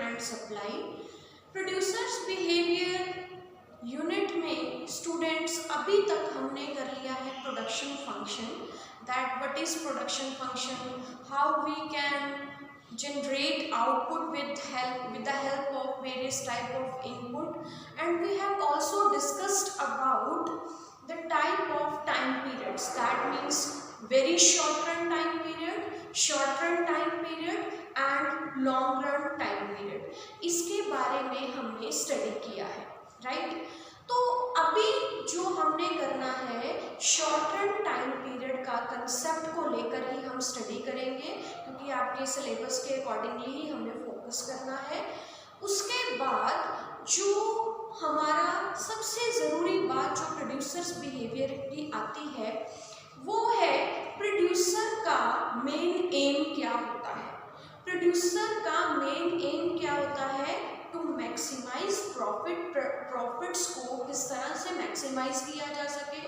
And supply. Producers behaviour unit में students अभी तक हमने कर लिया है production function, that what is production function, how we can generate output with the help of various type of input, and we have also discussed about the type of time periods, that means very short run time period, short run time period and long run time period। इसके बारे में हमने study किया है, right. तो अभी जो हमने करना है शॉर्ट रन टाइम पीरियड का कंसेप्ट को लेकर ही हम स्टडी करेंगे, क्योंकि आपके सिलेबस के अकॉर्डिंगली ही हमें फोकस करना है। उसके बाद जो हमारा सबसे ज़रूरी बात जो प्रोड्यूसर्स बिहेवियर की आती है वो है प्रोड्यूसर का मेन एम क्या होता है। प्रोड्यूसर का मेन एम क्या होता है? टू मैक्सिमाइज प्रॉफिट्स को किस तरह से मैक्सिमाइज किया जा सके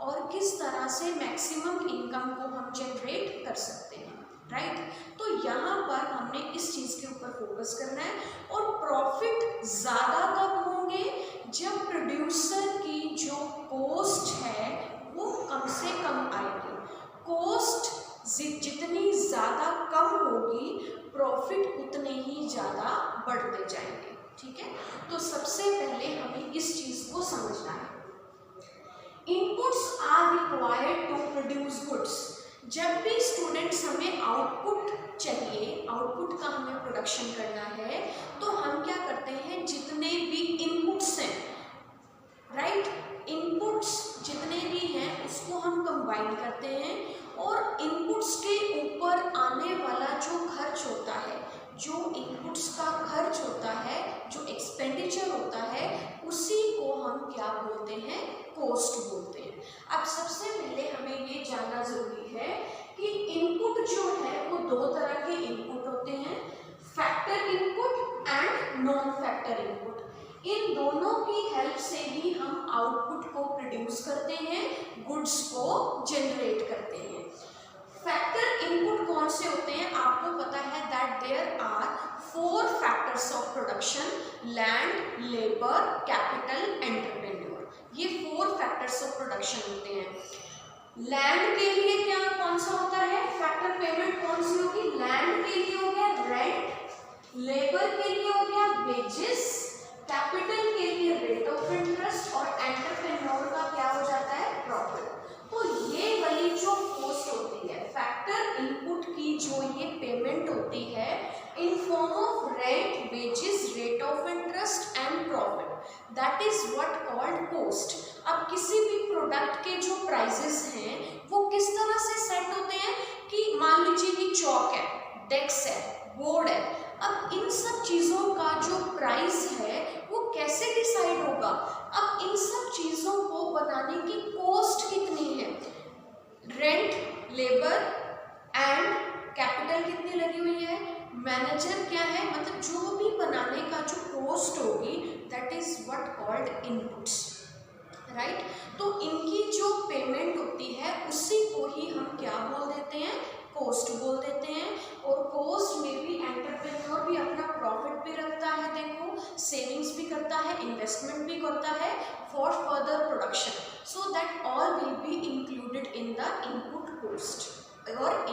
और किस तरह से मैक्सिमम इनकम को हम जनरेट कर सकते हैं, राइट। तो यहाँ पर हमने इस चीज़ के ऊपर फोकस करना है। और प्रॉफिट ज़्यादा कब होंगे? जब प्रोड्यूसर की जो कॉस्ट है वो कम से कम आएगी। कॉस्ट जितनी ज़्यादा कम होगी प्रॉफिट उतने ही ज़्यादा बढ़ते जाएंगे, ठीक है। तो सबसे पहले हमें इस चीज़ को समझना है। Inputs are required to produce goods. जब भी स्टूडेंट्स हमें आउटपुट चाहिए, आउटपुट का हमें प्रोडक्शन करना है, तो हम क्या करते हैं, जितने भी इनपुट्स हैं, राइट, इनपुट्स जितने भी हैं उसको हम कंबाइन करते हैं और इनपुट्स के ऊपर आने वाला जो खर्च होता है, जो इनपुट्स का खर्च होता है, जो एक्सपेंडिचर होता है, उसी को हम क्या बोलते हैं? कॉस्ट बोलते हैं। अब सबसे पहले हमें ये जानना जरूरी है कि इनपुट जो है वो दो तरह के इनपुट होते हैं, factor input and non factor input. इन दोनों की हेल्प से ही हम आउटपुट को प्रोड्यूस करते हैं, गुड्स को जनरेट करते हैं। फैक्टर इनपुट कौन से होते हैं? आपको पता है that there are 4 factors of production, land, labour, capital, entrepreneur. ये 4 फैक्टर्स ऑफ प्रोडक्शन होते हैं। लैंड के लिए क्या कौन सा होता है? फैक्टर पेमेंट कौन सी होगी? लैंड के लिए हो गया रेंट, लेबर के लिए हो गया वेजेस, कैपिटल के लिए रेट ऑफ इंटरेस्ट और एंटरप्रेन्योर का क्या हो जाता है? प्रॉफिट। तो ये वाली जो कॉस्ट होती है, फैक्टर इनपुट की जो ये पेमेंट होती है in form of rent, wages, rate of interest and profit, that is what called cost. अब किसी भी प्रोडक्ट के जो प्राइसेस हैं वो किस तरह से सेट होते हैं कि मान लीजिए कि चौक है, डेस्क है, बोर्ड है। अब इन सब चीज़ों का जो प्राइस है वो कैसे डिसाइड होगा? अब इन सब चीज़ों को बनाने की कॉस्ट कितनी है? रेंट, लेबर एंड कैपिटल कितनी लगी हुई है? मैनेजर क्या है? मतलब जो भी बनाने का जो कॉस्ट होगी that is what called inputs, right. तो इनकी जो पेमेंट होती है उसी को ही हम क्या बोल देते हैं? कॉस्ट बोल देते हैं। और कॉस्ट में भी एंटरप्रेन्योर भी अपना प्रॉफिट भी रखता है, देखो सेविंग्स भी करता है, इन्वेस्टमेंट भी करता है for further production, so that all will be included in the input cost और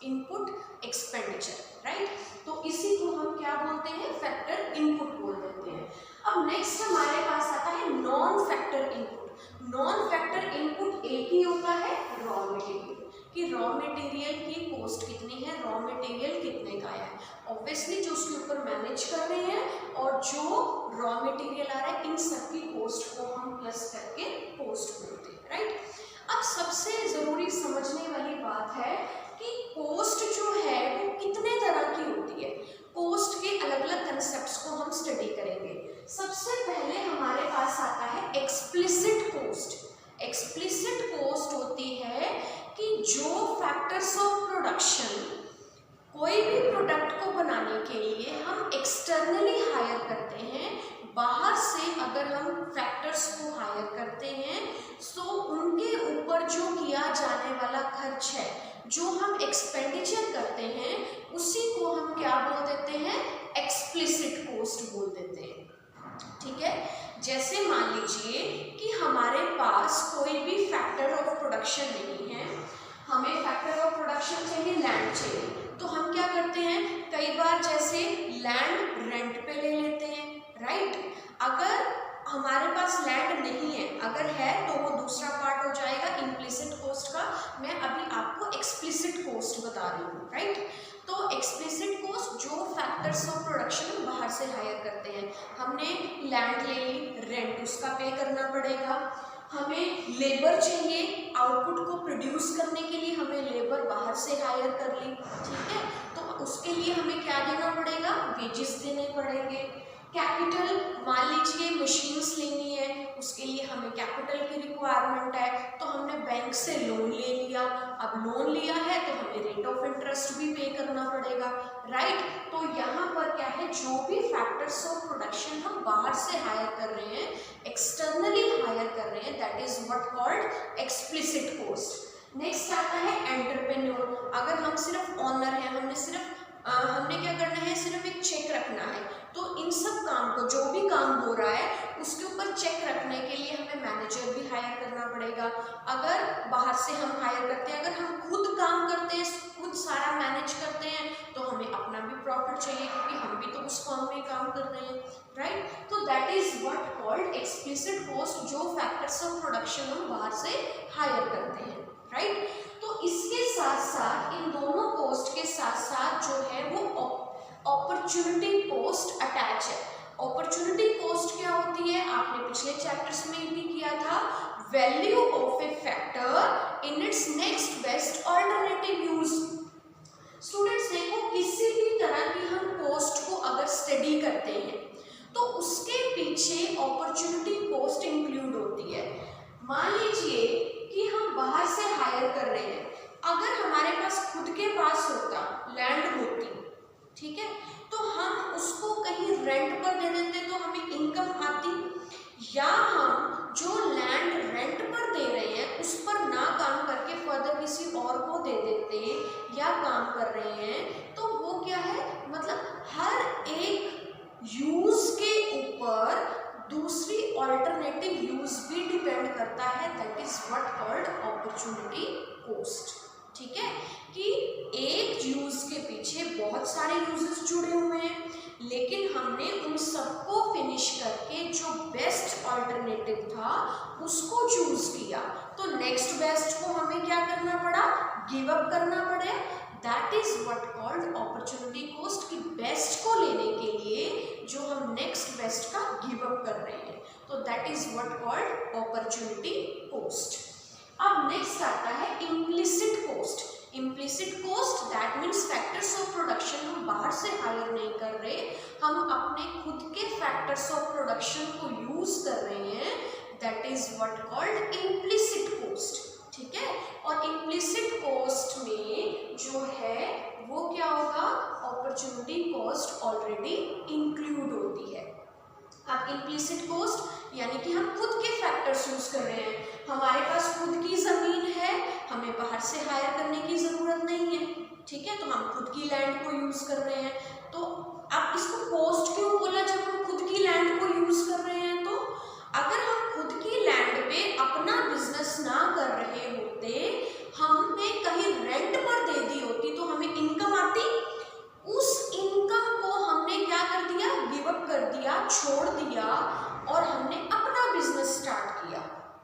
इनपुट एक्सपेंडिचर, राइट। तो इसी को हम क्या बोलते हैं? फैक्टर इनपुट बोल देते हैं। अब नेक्स्ट हमारे पास आता है non factor input. Non factor input एक ही होता है, रॉ मटेरियल, कि रॉ मटेरियल की कॉस्ट कितनी है, रॉ मटेरियल कितने का है। ऑब्वियसली जो उसके ऊपर मैनेज कर रहे हैं और जो रॉ मटेरियल आ रहा है, इन सब की कॉस्ट को हम प्लस करके कॉस्ट बोलते हैं, राइट। अब सबसे ज़रूरी समझने वाली बात है कि कॉस्ट जो है वो कितने तरह की होती है। कॉस्ट के अलग अलग कंसेप्ट्स को हम स्टडी करेंगे। सबसे पहले हमारे पास आता है एक्सप्लिसिट कॉस्ट। एक्सप्लिसिट कॉस्ट होती है कि जो फैक्टर्स ऑफ प्रोडक्शन कोई भी प्रोडक्ट को बनाने के लिए हम एक्सटर्नली हायर करते हैं, बाहर से अगर हम फैक्टर्स को हायर करते हैं तो उनके ऊपर जो किया जाने वाला खर्च है, जो हम एक्सपेंडिचर करते हैं, उसी को हम क्या बोल देते हैं? एक्सप्लिसिट कॉस्ट बोल देते हैं। ठीक है, जैसे मान लीजिए कि हमारे पास कोई भी फैक्टर ऑफ प्रोडक्शन नहीं है, हमें फैक्टर ऑफ प्रोडक्शन चाहिए, लैंड चाहिए, तो हम क्या करते हैं, कई बार जैसे लैंड रेंट पे ले लेते हैं, राइट। अगर हमारे पास लैंड नहीं है, अगर है तो वो दूसरा पार्ट हो जाएगा इम्प्लिसिट कॉस्ट का। मैं अभी आपको एक्सप्लिसिट कॉस्ट बता रही हूँ, राइट। तो एक्सप्लिसिट कॉस्ट जो फैक्टर्स ऑफ प्रोडक्शन बाहर से हायर करते हैं, हमने लैंड ले ली, रेंट उसका पे करना पड़ेगा, हमें लेबर चाहिए आउटपुट को प्रोड्यूस करने के लिए, हमें लेबर बाहर से हायर कर ली, ठीक है, तो उसके लिए हमें क्या देना पड़ेगा, वेजेस देने पड़ेंगे। कैपिटल, मान लीजिए मशीन्स लेनी है, उसके लिए हमें कैपिटल की रिक्वायरमेंट है, तो हमने बैंक से लोन ले लिया, अब लोन लिया है तो हमें रेट ऑफ इंटरेस्ट भी पे करना पड़ेगा, राइट। तो यहाँ पर क्या है, जो भी फैक्टर्स ऑफ प्रोडक्शन हम बाहर से हायर कर रहे हैं, एक्सटर्नली हायर कर रहे हैं, that is what called explicit cost. Next आता है एंटरप्रेन्योर। अगर हम सिर्फ ऑनर हैं, हमने क्या करना है, सिर्फ एक चेक रखना है, तो इन सब काम को, जो भी काम हो रहा है उसके ऊपर चेक रखने के लिए हमें मैनेजर भी हायर करना पड़ेगा। अगर बाहर से हम हायर करते हैं, अगर हम खुद काम करते हैं, खुद सारा मैनेज करते हैं, तो हमें अपना भी प्रॉफिट चाहिए, क्योंकि हम भी तो उस फॉर्म में काम कर रहे हैं, राइट। तो that is what called explicit cost, जो फैक्टर्स ऑफ प्रोडक्शन हम बाहर से हायर करते हैं, राइट। तो इसके साथ साथ, इन दोनों कॉस्ट के साथ साथ जो है वो अपॉर्चुनिटी कॉस्ट अटैच है। अपॉर्चुनिटी कॉस्ट क्या होती है, आपने पिछले चैप्टर्स में भी किया था, value of A factor in its next best alternative use. Students देखो, किसी भी तरह की हम कॉस्ट को अगर स्टडी करते हैं तो उसके पीछे अपॉर्चुनिटी कॉस्ट इंक्लूड होती है। मान लीजिए कि हम बाहर से हायर कर रहे हैं, अगर हमारे पास खुद के पास होता, लैंड होती, ठीक है, तो हम उसको कहीं रेंट पर दे देते तो हमें इनकम आती, या हम जो लैंड रेंट पर दे रहे हैं उस पर ना काम करके फर्दर किसी और को दे देते या काम कर रहे हैं, तो वो क्या है, मतलब हर एक यूज के ऊपर दूसरी ऑल्टरनेटिव यूज भी डिपेंड करता है, that is what called opportunity cost. ठीक है, कि एक यूज के पीछे बहुत सारे यूजेस जुड़े हुए हैं, लेकिन हमने उन सबको फिनिश करके जो बेस्ट ऑल्टरनेटिव था उसको चूज किया, तो नेक्स्ट बेस्ट को हमें क्या करना पड़ा, गिव अप करना पड़े। That is what called opportunity cost, कि बेस्ट को लेने के लिए जो हम नेक्स्ट बेस्ट का गिव अप कर रहे हैं, तो that is what called opportunity cost. अब नेक्स्ट आता है implicit cost. Implicit cost that means factors of production हम बाहर से हायर नहीं कर रहे, हम अपने खुद के फैक्टर्स ऑफ प्रोडक्शन को यूज कर रहे हैं, that is what called implicit cost. ठीक है, और इम्प्लिसिट कॉस्ट में जो है वो क्या होगा, अपॉर्चुनिटी कॉस्ट ऑलरेडी इंक्लूड होती है। अब इम्प्लिसिट कॉस्ट यानी कि हम खुद के फैक्टर्स यूज कर रहे हैं, हमारे पास खुद की जमीन है, हमें बाहर से हायर करने की जरूरत नहीं है, ठीक है, तो हम खुद की लैंड को यूज कर रहे हैं। तो अब इसको कॉस्ट क्यों बोला, जब हम खुद की लैंड को यूज कर रहे हैं, तो अगर हम खुद की लैंड पे अपना बिजनेस ना कर रहे होते, हमने कहीं रेंट पर दे दी होती, तो हमें इनकम आती, उस इनकम को हमने क्या कर दिया, गिव अप कर दिया, छोड़ दिया, और हमने अपना बिजनेस स्टार्ट किया।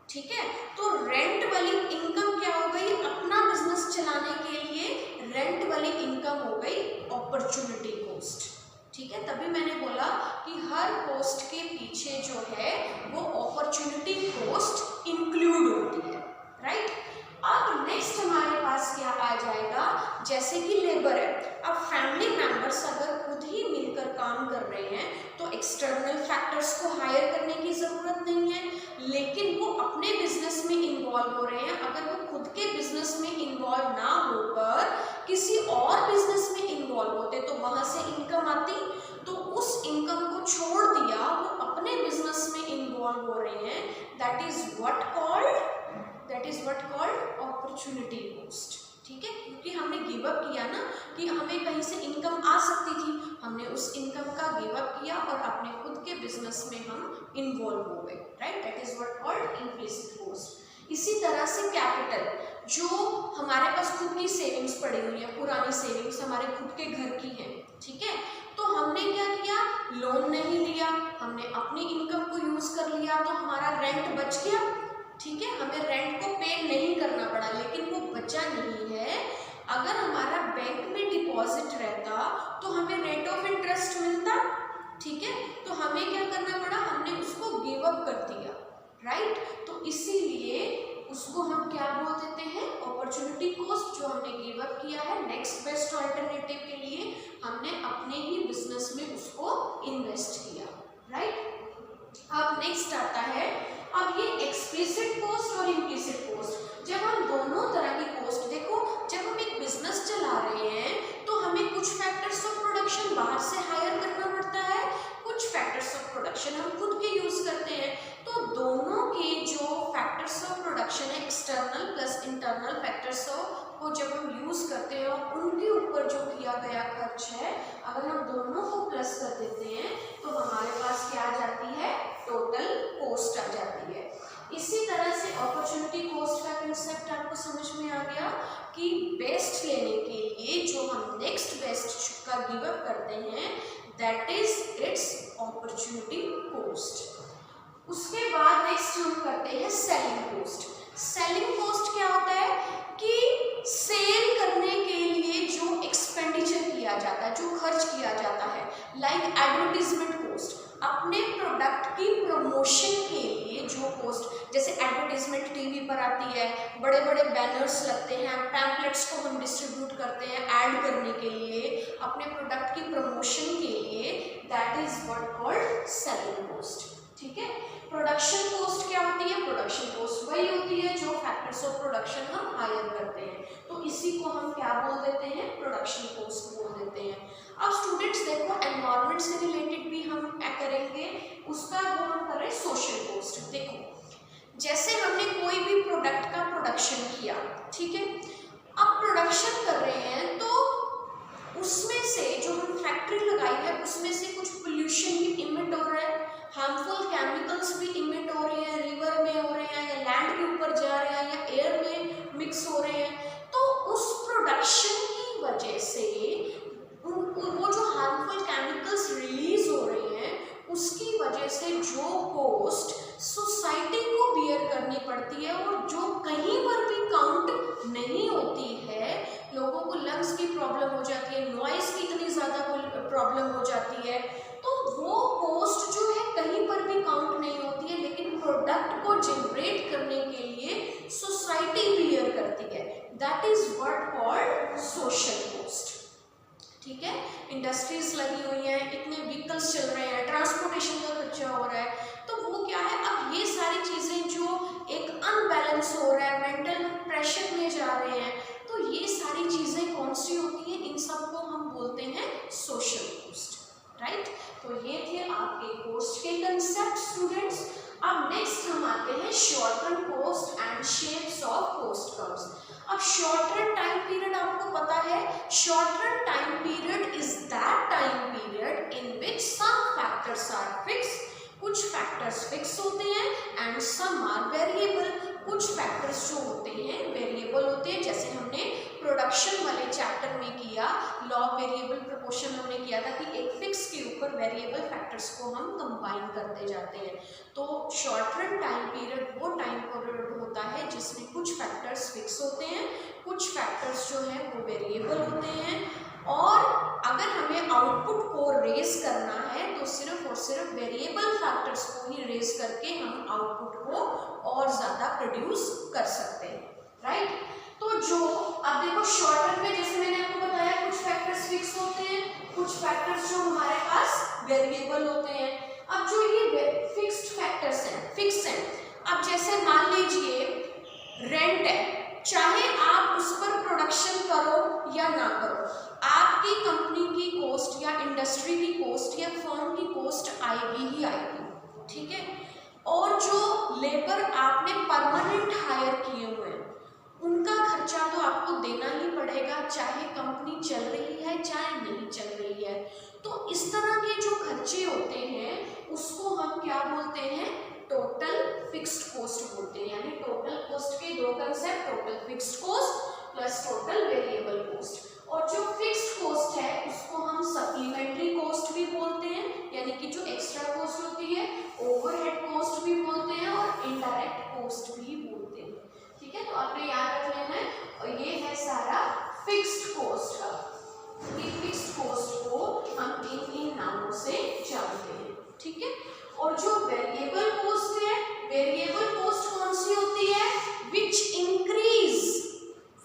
ठीक है, तो रेंट वाली इनकम क्या हो गई, अपना बिजनेस चलाने के लिए रेंट वाली इनकम हो गई अपॉर्चुनिटी कॉस्ट। ठीक है, तभी मैंने बोला कि हर कॉस्ट के पीछे जो है वो अपॉर्चुनिटी कॉस्ट इंक्लूड होती है, राइट। अब नेक्स्ट हमारे पास क्या आ जाएगा, जैसे कि लेबर है, अब फैमिली मेंबर्स अगर खुद ही मिलकर काम कर रहे हैं तो एक्सटर्नल फैक्टर्स को हायर करने की जरूरत नहीं है, लेकिन वो अपने बिजनेस में इन्वॉल्व हो रहे हैं, अगर वो खुद के बिजनेस में इन्वॉल्व ना होकर किसी और बिजनेस में इन्वॉल्व होते तो वहां से इनकम आती, तो उस इनकम को छोड़ दिया, वो अपने बिजनेस में इन्वॉल्व हो रहे हैं, that is what called opportunity cost. ठीक है, क्योंकि हमने गिव अप किया ना कि हमें कहीं से इनकम आ सकती थी, हमने उस इनकम का गिव अप किया और अपने खुद के बिजनेस में हम इन्वॉल्व हो गए, right. That is what called implicit cost. इसी तरह से कैपिटल, जो हमारे पास खुद की सेविंग्स पड़ी हुई है, पुरानी सेविंग्स हमारे खुद के घर की हैं, ठीक है, तो हमने क्या किया, लोन नहीं लिया, हमने अपनी इनकम को यूज कर लिया, तो हमारा रेंट बच गया, ठीक है, हमें रेंट को पे नहीं करना पड़ा, लेकिन वो बचा नहीं है। अगर हमारा बैंक में डिपॉजिट रहता तो हमें रेट ऑफ इंटरेस्ट मिलता, ठीक है, तो हमें क्या करना पड़ा, हमने उसको गिव अप कर दिया, राइट। तो इसीलिए उसको हम क्या बोल देते हैं, अपॉर्चुनिटी कॉस्ट, जो हमने गिव अप किया है नेक्स्ट बेस्ट ऑल्टरनेटिव के लिए, हमने अपने ही बिजनेस में उसको इन्वेस्ट किया, राइट। अब नेक्स्ट आता है, अब ये एक्सप्लिसिट कॉस्ट और इम्प्लिसिट कॉस्ट। जब हम दोनों तरह की कॉस्ट, देखो जब हम एक बिजनेस चला रहे हैं तो हमें कुछ फैक्टर्स ऑफ प्रोडक्शन बाहर से हायर करना पड़ता है, कुछ फैक्टर्स ऑफ प्रोडक्शन हम खुद के यूज करते हैं। तो दोनों के जो फैक्टर्स ऑफ प्रोडक्शन है, एक्सटर्नल प्लस इंटरनल फैक्टर्स को जब हम यूज करते हैं और उनके ऊपर जो किया गया खर्च है, अगर हम दोनों को प्लस कर देते हैं तो हमारे पास क्या आ जाती है, टोटल कॉस्ट आ जाती है। इसी तरह से अपॉर्चुनिटी कॉस्ट का कंसेप्ट आपको समझ में आ गया कि बेस्ट लेने के लिए जो हम नेक्स्ट बेस्ट का गिव अप करते हैं, that is it's opportunity cost. उसके बाद नेक्स्ट हम करते हैं सेलिंग कॉस्ट। सेलिंग कॉस्ट क्या होता है कि सेल करने के लिए जो एक्सपेंडिचर किया जाता है, जो खर्च किया जाता है, लाइक एडवर्टीजमेंट कॉस्ट, अपने प्रोडक्ट की प्रमोशन के लिए जो कॉस्ट, जैसे एडवर्टीजमेंट टीवी पर आती है, बड़े बड़े बैनर्स लगते हैं, पैम्पलेट्स को हम डिस्ट्रीब्यूट करते हैं ऐड करने के लिए, अपने प्रोडक्ट की प्रमोशन के लिए, that is what called selling cost, ठीक है। प्रोडक्शन कॉस्ट क्या होती है, प्रोडक्शन कॉस्ट वही होती है जो फैक्टर्स ऑफ प्रोडक्शन हम हायर करते हैं, तो इसी को हम क्या बोल देते हैं, प्रोडक्शन कॉस्ट बोल देते हैं। अब स्टूडेंट्स देखो, एनवायरनमेंट से रिलेटेड भी हम क्या करेंगे, उसका वो हम करें सोशल कॉस्ट। देखो जैसे हमने कोई भी प्रोडक्ट का प्रोडक्शन किया, ठीक है, अब प्रोडक्शन कर रहे हैं तो उसमें से जो हम फैक्ट्री लगाई है उसमें से कुछ पोल्यूशन भी इमिट हो रहा है, हार्मफुल केमिकल्स भी इमिट हो रहे हैं, रिवर में हो रहे हैं या लैंड के ऊपर जा रहे हैं या एयर में मिक्स हो रहे हैं, तो उस प्रोडक्शन की वजह से वो जो हार्मफुल केमिकल्स रिलीज हो रहे हैं उसकी वजह से जो कॉस्ट सोसाइटी को बियर करनी पड़ती है और जो कहीं पर भी काउंट नहीं होती है, लोगों को लंग्स की प्रॉब्लम हो जाती है, नॉइस की इतनी ज़्यादा प्रॉब्लम हो जाती है, तो वो कॉस्ट जो है कहीं पर भी काउंट नहीं होती है, लेकिन प्रोडक्ट को जनरेट करने के लिए सोसाइटी बियर करती है, that is what called social cost, ठीक है। इंडस्ट्रीज लगी हुई हैं, इतने व्हीकल्स चल रहे हैं, ट्रांसपोर्टेशन का खर्चा हो रहा है, तो वो क्या है, अब ये सारी चीज़ें जो एक अनबैलेंस हो रहा है, मेंटल प्रेशर में जा रहे हैं, तो ये सारी चीज़ें कौन सी होती हैं, इन सब को हम बोलते हैं सोशल कॉस्ट, राइट। तो ये थे आपके कॉस्ट के कंसेप्ट स्टूडेंट्स। अब नेक्स्ट हम आते हैं short term cost and shapes of cost curves. अब शॉर्ट टर्म टाइम पीरियड आपको पता है, short term time period is that time period in which some factors are fix, कुछ फैक्टर्स फिक्स होते हैं एंड सम आर वेरिएबल, कुछ factors जो होते हैं वेरिएबल होते हैं, जैसे हमने प्रोडक्शन वाले चैप्टर में किया, लॉ ऑफ वेरिएबल प्रोपोर्शन हमने किया था कि एक फिक्स के ऊपर वेरिएबल फैक्टर्स को हम कंबाइन करते जाते हैं। तो शॉर्ट टर्म टाइम पीरियड वो टाइम पीरियड होता है जिसमें कुछ फैक्टर्स फिक्स होते हैं, कुछ फैक्टर्स जो है वो वेरिएबल होते हैं, और अगर हमें आउटपुट को रेज करना है तो सिर्फ और सिर्फ वेरिएबल फैक्टर्स को ही रेज करके हम आउटपुट को और ज़्यादा प्रोड्यूस कर सकते हैं, राइट। तो जो अब देखो शॉर्ट टर्म में जैसे मैंने आपको बताया कुछ फैक्टर्स फिक्स होते हैं, कुछ फैक्टर्स जो हमारे पास वेरिएबल होते हैं। अब जो ये फिक्स्ड फैक्टर्स हैं, फिक्स हैं, अब जैसे मान लीजिए रेंट है, चाहे आप उस पर प्रोडक्शन करो या ना करो, आपकी कंपनी की कॉस्ट या इंडस्ट्री की कॉस्ट या फर्म की कॉस्ट आएगी ही आएगी, ठीक है। और जो लेबर आपने परमानेंट हायर किए हुए हैं उनका खर्चा तो आपको देना ही बढ़ेगा, चाहे कंपनी चल रही है चाहे नहीं चल रही है। तो इस तरह के जो खर्चे होते हैं उसको हम क्या बोलते हैं, टोटल फिक्स्ड कॉस्ट बोलते हैं। यानी टोटल कॉस्ट के दो concept, total fixed cost plus total variable cost. और जो फिक्स्ड कॉस्ट है उसको हम सप्लीमेंट्री कॉस्ट भी बोलते हैं, यानी कि जो एक्स्ट्रा कॉस्ट होती है, ओवरहेड कॉस्ट भी बोलते हैं और इनडायरेक्ट कॉस्ट भी बोलते हैं। ठीक है, तो आपने याद रख लेना है। और ये है सारा फिक्स्ड कॉस्ट का। फिक्स्ड कॉस्ट को हम इन नामों से जानते हैं। ठीक है, और जो वेरिएबल कॉस्ट है, वेरिएबल कॉस्ट कौन सी होती है, which increase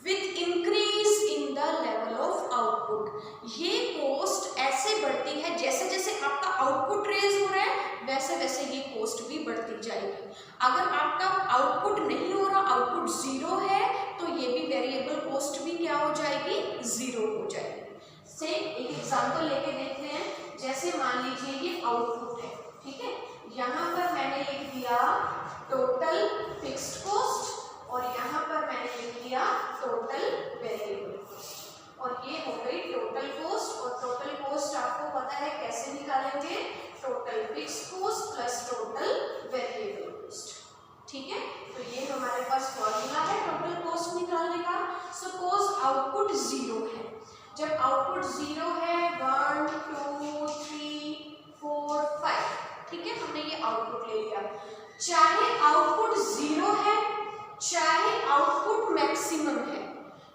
with increase in the level of output. ये कॉस्ट ऐसे बढ़ती है जैसे जैसे आपका आउटपुट रेज हो रहा है वैसे वैसे ये कॉस्ट भी बढ़ती जाएगी। अगर आपका आउटपुट नहीं हो रहा, आउटपुट जीरो है, तो ये भी वेरिएबल कॉस्ट भी क्या हो जाएगी, जीरो हो जाएगी। से एक एग्जांपल लेके देखते हैं। जैसे मान लीजिए ये आउटपुट है, ठीक है, यहाँ पर मैंने लिख दिया टोटल फिक्स्ड कॉस्ट और यहाँ पर मैंने लिख दिया टोटल वेरिएबल कॉस्ट, और ये हो गई टोटल कॉस्ट। और टोटल कॉस्ट आपको पता है कैसे निकालेंगे, total fixed cost plus total variable cost. ठीक है, तो ये हमारे पास फॉर्मूला है टोटल कॉस्ट निकालने का। सपोज आउटपुट जीरो है, जब आउटपुट जीरो है 1 2 3 4 5, ठीक है, हमने ये आउटपुट ले लिया। चाहे आउटपुट जीरो है चाहे आउटपुट मैक्सिमम है,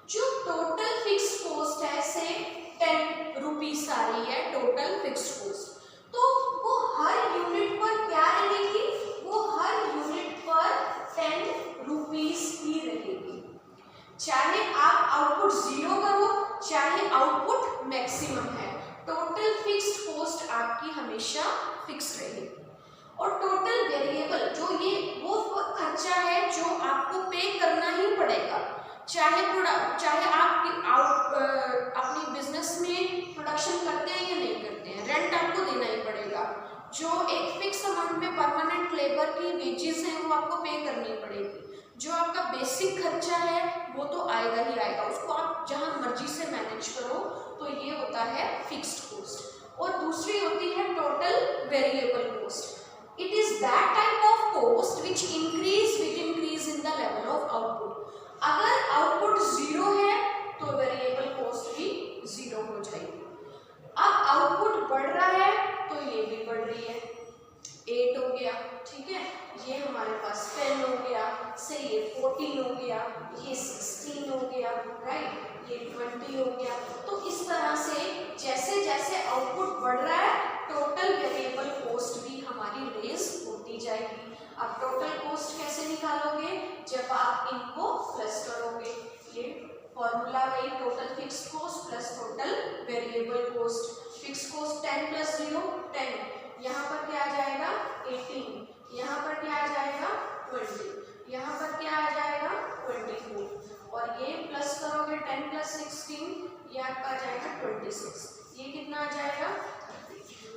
जो टोटल फिक्स्ड कॉस्ट है से 10 रुपीज आ रही है टोटल फिक्स्ड कॉस्ट, तो वो हर यूनिट पर क्या रहेगी, वो हर यूनिट पर 10 रुपीज ही रहेगी। चाहे आप आउटपुट जीरो करो चाहे आउटपुट मैक्सिमम है, टोटल फिक्स्ड कॉस्ट आपकी हमेशा फिक्स रहेगी। और टोटल वेरिएबल जो ये वो खर्चा है जो आपको पे करना ही पड़ेगा, चाहे आप अपनी बिजनेस में प्रोडक्शन करते हैं या नहीं करते हैं, रेंट आपको देना ही पड़ेगा। जो एक फिक्स अमाउंट में परमानेंट लेबर की वेजेस हैं वो आपको पे करनी पड़ेगी। जो आपका बेसिक खर्चा है वो तो आएगा ही आएगा, उसको आप जहां मर्जी से मैनेज करो, तो ये होता है फिक्स्ड कॉस्ट। और दूसरी होती है total variable cost. It is that type of cost which increase in the level of output. अगर आउटपुट जीरो है तो वेरिएबल कॉस्ट भी जीरो हो जाएगी। अब आउटपुट बढ़ रहा है तो ये भी बढ़ रही है, 8 हो गया, ठीक है, ये हमारे पास 10 हो गया, से ये 14 हो गया, ये 16 हो गया, राइट, ये 20 हो गया। तो इस तरह से जैसे जैसे आउटपुट बढ़ रहा है टोटल वेरिएबल कॉस्ट भी हमारी रेज होती जाएगी। अब टोटल कॉस्ट कैसे निकालोगे, जब आप इनको प्लस करोगे, ये फॉर्मूला वही total fixed cost plus total variable cost. Fixed cost 10 plus 0 10, यहाँ पर क्या आ जाएगा 18, यहाँ पर क्या आ जाएगा 20, यहाँ पर क्या आ जाएगा 24, और ये प्लस करोगे 10 प्लस 16, ये आपका आ जाएगा 26, ये कितना आ जाएगा।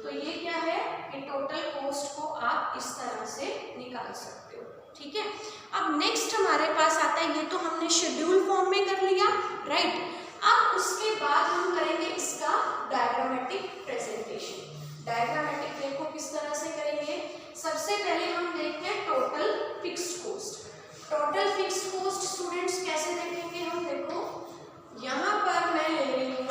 तो ये क्या है कि टोटल कॉस्ट को आप इस तरह से निकाल सकते हो। ठीक है, अब नेक्स्ट हमारे पास आता है, ये तो हमने शेड्यूल फॉर्म में कर लिया, राइट। अब उसके बाद हम करेंगे इसका डायग्रामेटिक प्रेजेंटेशन। डायग्रामेटिक देखो किस तरह से करेंगे। सबसे पहले हम देखते हैं total fixed cost. Total fixed cost students कैसे देखेंगे हम, देखो यहाँ पर मैं ले रही हूँ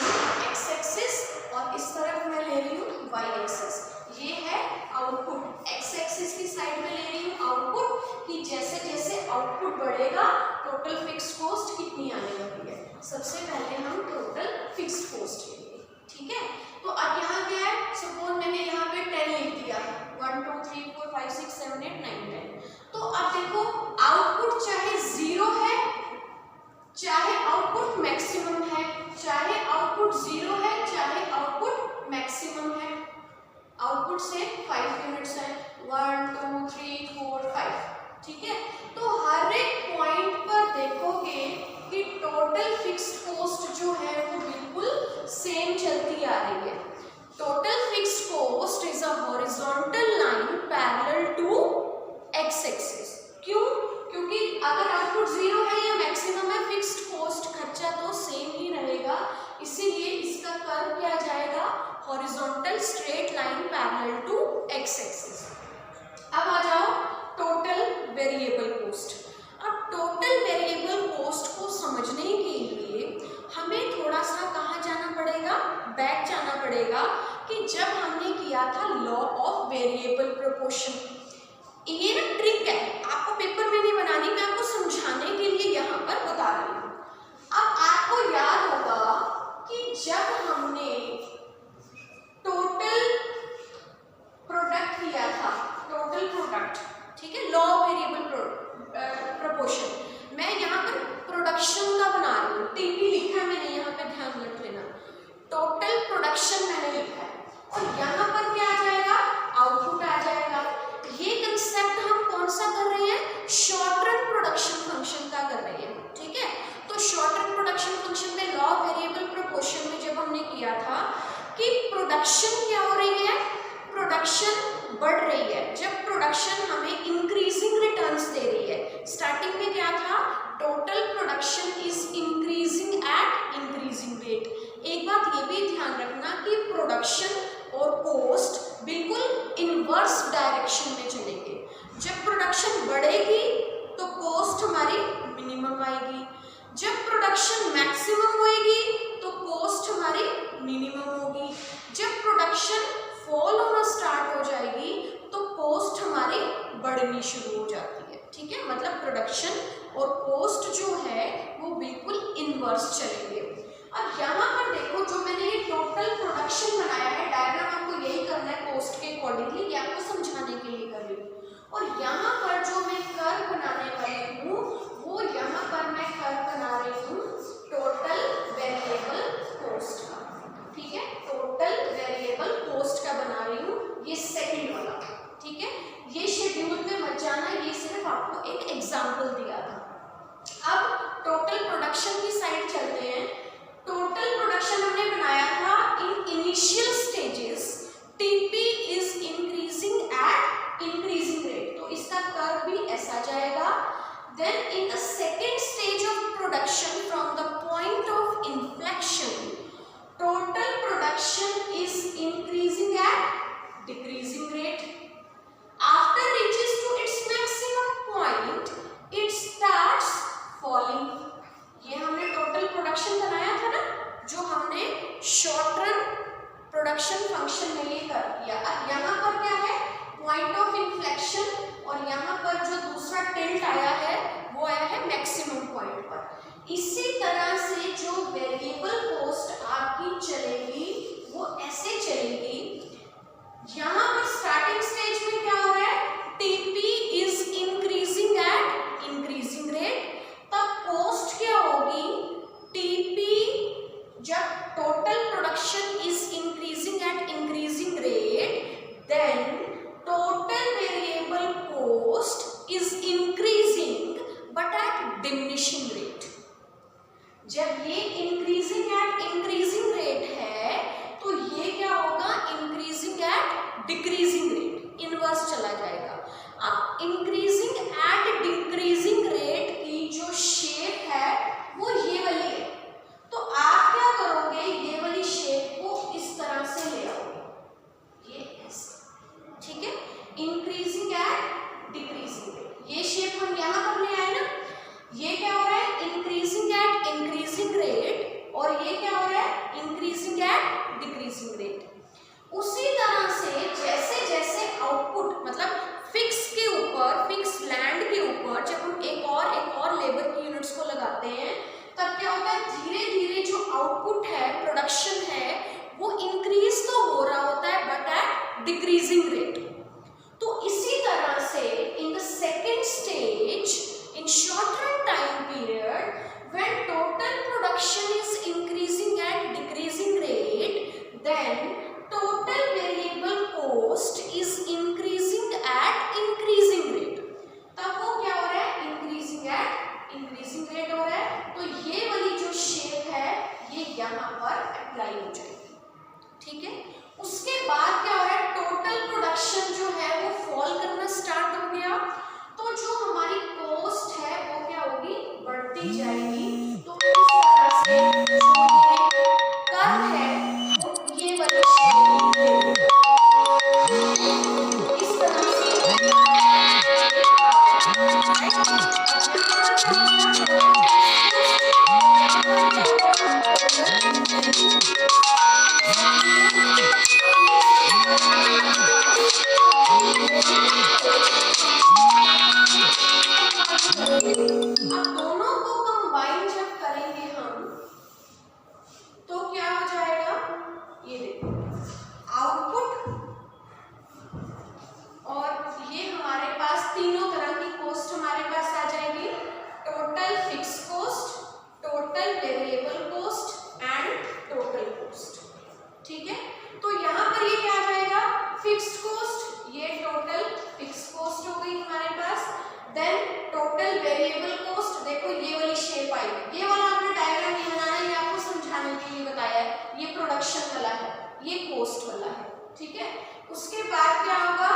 एक्स एक्सिस और इस तरफ मैं ले रही हूँ वाई एक्सिस। ये है आउटपुट, एक्स एक्सिस की साइड में ले रही हूँ आउटपुट, कि जैसे जैसे आउटपुट बढ़ेगा टोटल फिक्स्ड कॉस्ट कितनी आने वाली है। सबसे पहले हम टोटल फिक्स्ड कॉस्ट लेंगे, ठीक है। तो अब यहाँ क्या है, सपोज मैंने यहाँ पे 10 लिख दिया, 1 2 3 4 5 6 7 8 9 10। तो अब देखो आउटपुट चाहे जीरो है चाहे आउटपुट मैक्सिमम है, चाहे आउटपुट जीरो है चाहे आउटपुट मैक्सिमम है, आउटपुट से 5 यूनिट्स है, 1 2 3 4 5, ठीक है। तो हर एक पॉइंट पर देखोगे कि टोटल फिक्स्ड कॉस्ट जो है वो बिल्कुल सेम चलती आ रही है। Total fixed cost is a horizontal line parallel to X axis. क्यों? क्योंकि अगर आउटपुट जीरो है या मैक्सिमम है, फिक्स्ड कॉस्ट खर्चा तो सेम ही रहेगा। इफेक्ट, ठीक है, लॉ ऑफ वेरिएबल प्रोपोर्शन। मैं यहाँ पर प्रोडक्शन का बना रही हूँ, टीपी लिखा है मैंने यहाँ पे, ध्यान रख लेना, टोटल प्रोडक्शन मैंने लिखा है, और यहाँ पर क्या आ जाएगा, आउटपुट आ जाएगा। ये कंसेप्ट हम कौन सा कर रहे हैं, शॉर्ट रन प्रोडक्शन फंक्शन का कर रहे हैं, ठीक है। तो शॉर्ट रन प्रोडक्शन फंक्शन में लॉ ऑफ वेरिएबल प्रोपोर्शन में जब हमने किया था कि प्रोडक्शन क्या हो रही है, प्रोडक्शन बढ़ रही है, जब प्रोडक्शन हमें इंक्रीजिंग रिटर्न्स दे रही है। स्टार्टिंग में क्या था, total production is increasing at increasing rate. एक बात ये भी ध्यान रखना कि प्रोडक्शन और कॉस्ट बिल्कुल इनवर्स डायरेक्शन में चलेंगे। जब प्रोडक्शन बढ़ेगी तो कॉस्ट हमारी मिनिमम आएगी, जब प्रोडक्शन मैक्सिमम होएगी तो कॉस्ट हमारी मिनिमम होगी, जब प्रोडक्शन फॉल होना स्टार्ट हो जाएगी तो कॉस्ट हमारी बढ़नी शुरू हो जाती है, ठीक है। मतलब प्रोडक्शन और कॉस्ट जो है वो बिल्कुल इनवर्स चलेंगे। अब यहाँ पर देखो, जो मैंने ये टोटल प्रोडक्शन बनाया है, डायग्राम आपको यही करना है कॉस्ट के अकॉर्डिंगली, ये आपको समझाने के लिए कर रही हूँ। और यहाँ पर जो मैं कर्व बनाने वाली हूँ, वो यहाँ पर मैं कर्व बना रही हूँ टोटल वेरिएबल कॉस्ट का, ठीक है, टोटल वेरिएबल कॉस्ट का बना रही हूँ, ये सेकंड वाला, ठीक है। ये शेड्यूल में मत जाना, ये सिर्फ आपको एक एग्जाम्पल दिया था। अब टोटल प्रोडक्शन की साइड चलते हैं। टोटल प्रोडक्शन हमने बनाया था in initial stages, TP is increasing at increasing rate, तो इसका कर्व भी ऐसा जाएगा। Then in the second stage of production, from the point of inflection, total production is increasing at decreasing rate. After reaches to its maximum point, it starts falling. ये हमने total production बनाया था ना, जो हमने शॉर्ट रन प्रोडक्शन फंक्शन में ये कर दिया। अब यहाँ पर क्या है, पॉइंट ऑफ इन्फ्लेक्शन, और यहाँ पर जो दूसरा टिल्ट आया है वो आया है मैक्सिमम पॉइंट पर। इसी तरह से जो वेरिएबल कॉस्ट आपकी चलेगी वो ऐसे चलेगी। यहाँ पर स्टार्टिंग स्टेज में क्या हो रहा है, TP is increasing at increasing rate, तब कॉस्ट क्या होगी, टीपी, जब total production is increasing at increasing rate, then total variable cost is increasing but at diminishing rate. जब ये इंक्रीजिंग एट इंक्रीजिंग रेट है तो ये क्या होगा, increasing at decreasing rate, inverse चला जाएगा। अब इंक्रीजिंग एट डिक्रीजिंग रेट की जो शेप है वो ये वाली है, तो आप क्या करोगे, ये वाली शेप को इस तरह से ले आओगे, ये ऐसे, ठीक है, इंक्रीजिंग एट डिक्रीजिंग रेट। ये शेप हम यहाँ पर ले आए ना, ये क्या हो रहा है, इंक्रीजिंग एट इंक्रीजिंग रेट, और ये क्या हो रहा है, इंक्रीजिंग एट डिक्रीजिंग रेट। उसी तरह से जैसे जैसे आउटपुट, मतलब फिक्स के ऊपर, फिक्स लैंड के ऊपर जब हम एक और लेबर की यूनिट्स को लगाते हैं, तब क्या होता है, धीरे धीरे जो आउटपुट है, प्रोडक्शन है, वो इंक्रीज तो हो रहा होता है बट एट डिक्रीजिंग रेट। तो इसी तरह से in the second stage, in short run time period, when total production is increasing at decreasing rate, then total variable cost is increasing at increasing rate, तब वो क्या हो रहा है, increasing at increasing rate हो रहा है। तो ये वाली जो शेप है ये यहाँ पर अप्लाई हो जाएगी, ठीक है। उसके बाद क्या हो रहा है, टोटल प्रोडक्शन जो है वो फॉल करना स्टार्ट हो गया, तो जो हमारी कॉस्ट है वो क्या होगी, बढ़ती जाएगी। तो इस तरह से जो ये कर्व है वो ये वाली इस तरह से अब दोनों को कंबाइन जब करेंगे हम तो क्या हो जाएगा, ये देखो आउटपुट और ये हमारे तीनों तरह की कॉस्ट हमारे पास आ जाएगी, total fix cost, total variable cost and total cost. ठीक है, तो यहाँ पर ये क्या आ जाएगा, फिक्स्ड कॉस्ट, ये टोटल फिक्स कॉस्ट हो गई हमारे पास। देन टोटल वेरिएबल कॉस्ट, देखो ये वाली शेप आई, ये वाला आपने डायग्राम नहीं बनाना है, ये आपको समझाने के लिए बताया है, ये प्रोडक्शन वाला है, ये कॉस्ट वाला है। ठीक है, उसके बाद क्या होगा,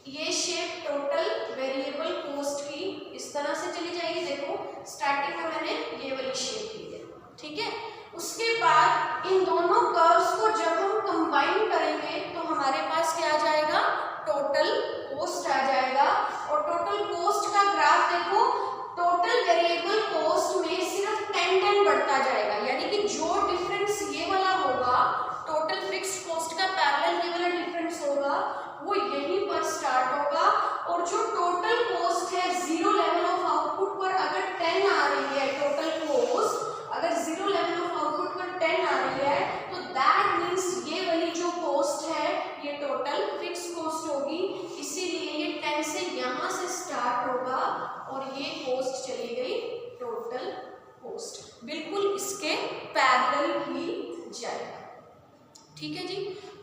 ये शेप टोटल वेरिएबल कॉस्ट की इस तरह से चली जाएगी। देखो स्टार्टिंग में मैंने ये वाली शेप ली है। ठीक है, उसके बाद इन दोनों कर्व्स को जब हम कंबाइन करेंगे तो हमारे पास क्या आ जाएगा, टोटल कॉस्ट आ जाएगा। और टोटल कॉस्ट का ग्राफ देखो, टोटल वेरिएबल कॉस्ट में सिर्फ 10 बढ़ता जाएगा, यानी कि जो डिफरेंस ये वाला होगा टोटल फिक्स्ड कॉस्ट का पैरेलल ये वाला डिफरेंस होगा, वो यहीं पर स्टार्ट होगा। और जो टोटल कॉस्ट है जीरो लेवल ऑफ आउटपुट पर अगर 10 आ रही है, टोटल कॉस्ट अगर जीरो लेवल ऑफ आउटपुट पर 10 आ रही है, तो दैट मीन्स ये वाली जो कॉस्ट है ये टोटल फिक्स कॉस्ट होगी। इसीलिए ये 10 से यहाँ से स्टार्ट होगा और ये कॉस्ट चली गई टोटल कॉस्ट, बिल्कुल इसके पैरेलल ही जाएगा। ठीक है जी,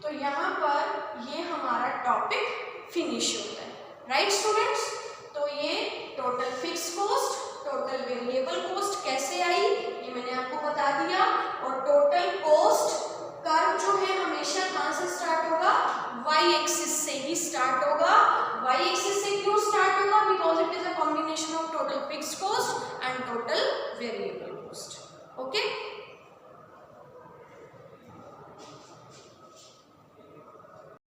तो यहाँ पर ये हमारा टॉपिक फिनिश होता है। राइट स्टूडेंट्स, तो ये total fix cost, total variable cost कैसे आई ये मैंने आपको बता दिया। और टोटल कॉस्ट कर्व जो है हमेशा कहाँ से स्टार्ट होगा, वाई एक्सिस से ही स्टार्ट होगा। वाई एक्सिस से क्यों स्टार्ट होगा, because it is a combination of total fix cost and total variable cost. Okay.